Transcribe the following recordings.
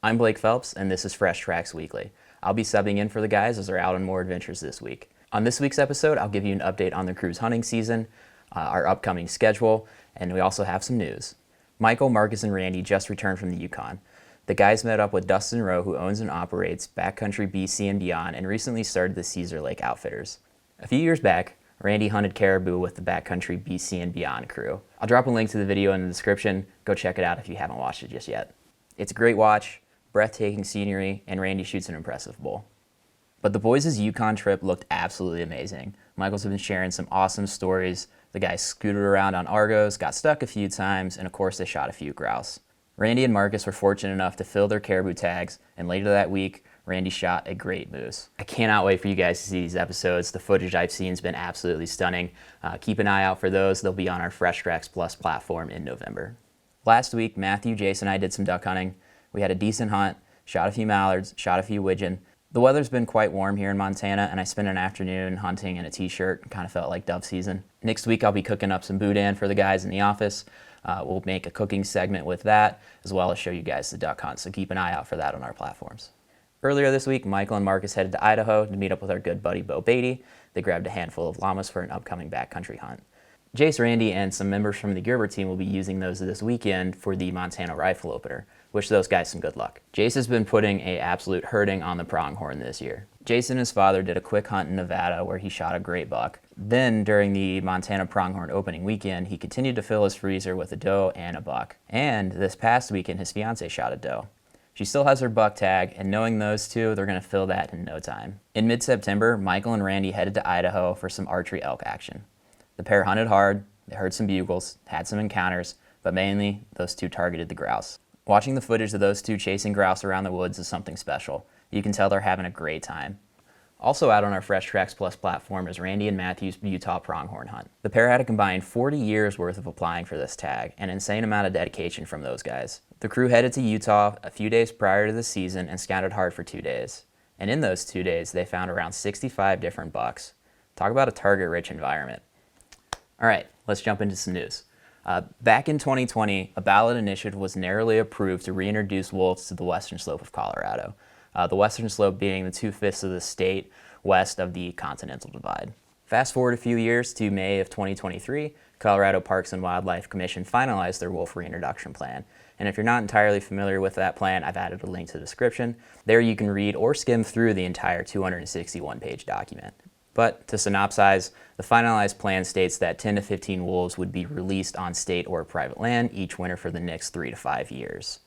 I'm Blake Phelps, and this is Fresh Tracks Weekly. I'll be subbing in for the guys as they're out on more adventures this week. On this week's episode, I'll give you an update on the crew's hunting season, our upcoming schedule, and we also have some news. Michael, Marcus, and Randy just returned from the Yukon. The guys met up with Dustin Rowe, who owns and operates Backcountry BC and Beyond, and recently started the Ceasar Lake Outfitters. A few years back, Randy hunted caribou with the Backcountry BC and Beyond crew. I'll drop a link to the video in the description. Go check it out if you haven't watched it just yet. It's a great watch, breathtaking scenery, and Randy shoots an impressive bull. But the boys' Yukon trip looked absolutely amazing. Michael's been sharing some awesome stories. The guys scooted around on Argos, got stuck a few times, and of course they shot a few grouse. Randy and Marcus were fortunate enough to fill their caribou tags, and later that week, Randy shot a great moose. I cannot wait for you guys to see these episodes. The footage I've seen has been absolutely stunning. Keep an eye out for those. They'll be on our Fresh Tracks Plus platform in November. Last week, Matthew, Jason, and I did some duck hunting. We had a decent hunt, shot a few mallards, shot a few widgeon. The weather's been quite warm here in Montana, and I spent an afternoon hunting in a t-shirt. Kind of felt like dove season. Next week, I'll be cooking up some boudin for the guys in the office. We'll make a cooking segment with that, as well as show you guys the duck hunt, so keep an eye out for that on our platforms. Earlier this week, Michael and Marcus headed to Idaho to meet up with our good buddy Bo Beatty. They grabbed a handful of llamas for an upcoming backcountry hunt. Jace, Randy, and some members from the Gerber team will be using those this weekend for the Montana rifle opener. Wish those guys some good luck. Jace has been putting an absolute hurting on the pronghorn this year. Jace and his father did a quick hunt in Nevada where he shot a great buck. Then, during the Montana pronghorn opening weekend, he continued to fill his freezer with a doe and a buck. And this past weekend, his fiance shot a doe. She still has her buck tag, and knowing those two, they're going to fill that in no time. In mid-September, Michael and Randy headed to Idaho for some archery elk action. The pair hunted hard, they heard some bugles, had some encounters, but mainly, those two targeted the grouse. Watching the footage of those two chasing grouse around the woods is something special. You can tell they're having a great time. Also out on our Fresh Tracks Plus platform is Randy and Matthew's Utah pronghorn hunt. The pair had a combined 40 years worth of applying for this tag, an insane amount of dedication from those guys. The crew headed to Utah a few days prior to the season and scouted hard for 2 days. And in those 2 days, they found around 65 different bucks. Talk about a target-rich environment. All right, let's jump into some news. Back in 2020, a ballot initiative was narrowly approved to reintroduce wolves to the western slope of Colorado. The western slope being the 2/5 of the state west of the Continental Divide. Fast forward a few years to May of 2023, Colorado Parks and Wildlife Commission finalized their wolf reintroduction plan. And if you're not entirely familiar with that plan, I've added a link to the description. There you can read or skim through the entire 261-page document. But to synopsize, the finalized plan states that 10 to 15 wolves would be released on state or private land each winter for the next 3 to 5 years.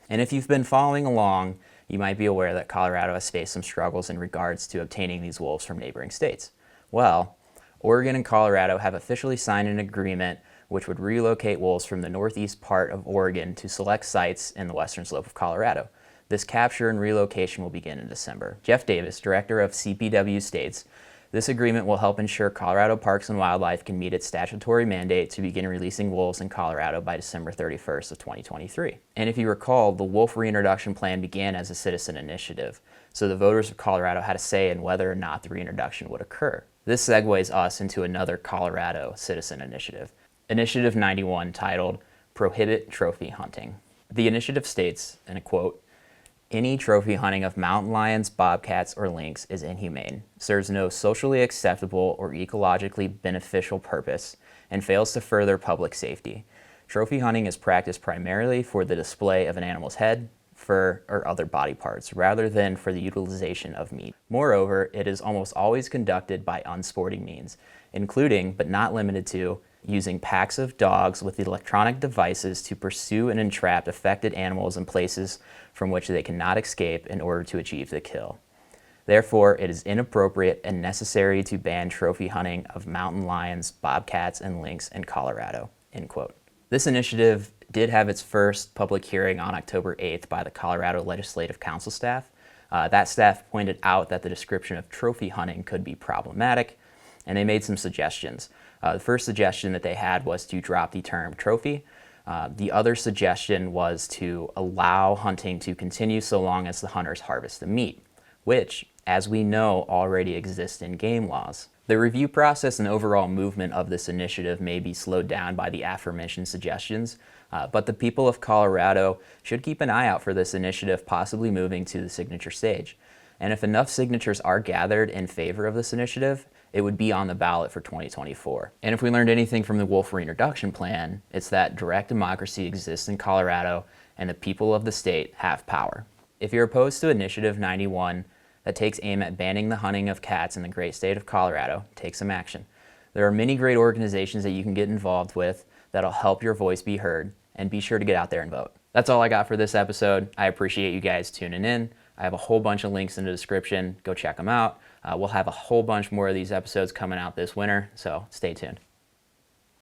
And if you've been following along, you might be aware that Colorado has faced some struggles in regards to obtaining these wolves from neighboring states. Well, Oregon and Colorado have officially signed an agreement which would relocate wolves from the northeast part of Oregon to select sites in the western slope of Colorado. This capture and relocation will begin in December. Jeff Davis, director of CPW, states, "This agreement will help ensure Colorado Parks and Wildlife can meet its statutory mandate to begin releasing wolves in Colorado by December 31st of 2023. And if you recall, the wolf reintroduction plan began as a citizen initiative, so the voters of Colorado had a say in whether or not the reintroduction would occur. This segues us into another Colorado citizen initiative, Initiative 91, titled Prohibit Trophy Hunting. The initiative states, and I quote, "Any trophy hunting of mountain lions, bobcats, or lynx is inhumane, serves no socially acceptable or ecologically beneficial purpose, and fails to further public safety. Trophy hunting is practiced primarily for the display of an animal's head, fur, or other body parts, rather than for the utilization of meat. Moreover, it is almost always conducted by unsporting means, including, but not limited to, using packs of dogs with electronic devices to pursue and entrap affected animals in places from which they cannot escape in order to achieve the kill. Therefore, it is inappropriate and necessary to ban trophy hunting of mountain lions, bobcats, and lynx in Colorado." End quote. This initiative did have its first public hearing on October 8th by the Colorado Legislative Council staff. That staff pointed out that the description of trophy hunting could be problematic, and they made some suggestions. The first suggestion that they had was to drop the term trophy. The other suggestion was to allow hunting to continue so long as the hunters harvest the meat. which, as we know, already exist in game laws. The review process and overall movement of this initiative may be slowed down by the aforementioned suggestions, but the people of Colorado should keep an eye out for this initiative possibly moving to the signature stage. And if enough signatures are gathered in favor of this initiative, it would be on the ballot for 2024. And if we learned anything from the wolf reintroduction plan, it's that direct democracy exists in Colorado and the people of the state have power. If you're opposed to Initiative 91 that takes aim at banning the hunting of cats in the great state of Colorado, take some action. There are many great organizations that you can get involved with that'll help your voice be heard, and be sure to get out there and vote. That's all I got for this episode. I appreciate you guys tuning in. I have a whole bunch of links in the description. Go check them out. We'll have a whole bunch more of these episodes coming out this winter, so stay tuned.